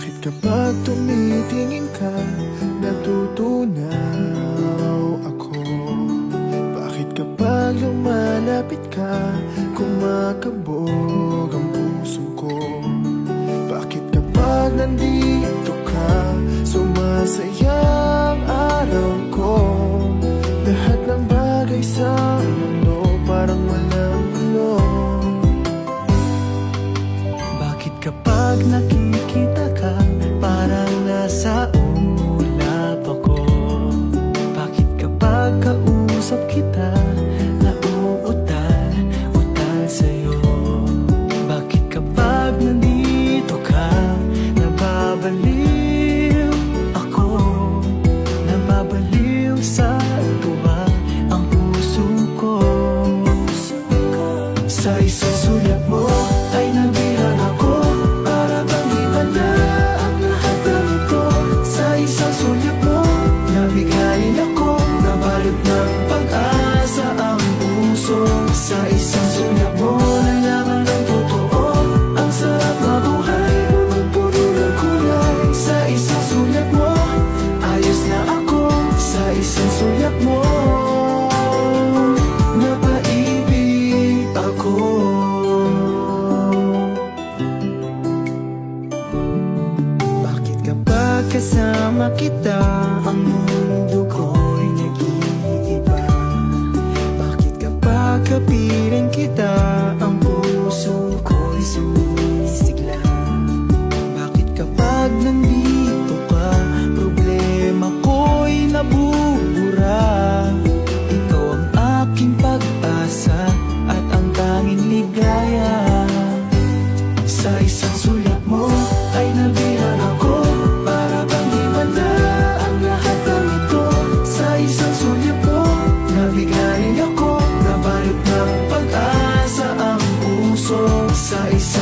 Bakit kapag tumitingin ka, natutunaw ako? Bakit kapag lumalapit ka, kumakabog ang puso ko? Bakit kapag nandito ka, sumasaya ang araw ko? Lahat ng bagay sa mundo parang walang gulo. Bakit kapag nakikita ka, parang nasa ulap ako? Bakit kapag kausap kita, nauutal-utal sa'yo? Bakit kapag nandito ka, nababaliw ako? Nababaliw sa tuwa ang puso ko. Sa isang sulat mo ay nabihan ako, para bang iba na ang lahat ng ito. Sa isang sulat mo, nabigayin ako, nabalot ng pag-asa ang puso. Sa isang sulat mo, nalaman ng totoo, ang sarap mabuhay, magpuro ng kulay. Sa isang sulat mo, ayos na ako. Sa isang sulat mo, napaibig ako. Bakit kapag kasama kita, ang mundo ko'y nag-iiba? Bakit kapag kapiling kita, ang puso ko'y sumisigla? Bakit kapag nandito ka, problema ko'y nabubura? Ikaw ang aking pag-asa at ang tanging ligaya. Sa isang sulat mo ay nabihan ako, para bang iba na ang lahat ng ito. Sa isang sulat mo, nabigayin ako, nabalot ng pag-asa ang puso. Sa isang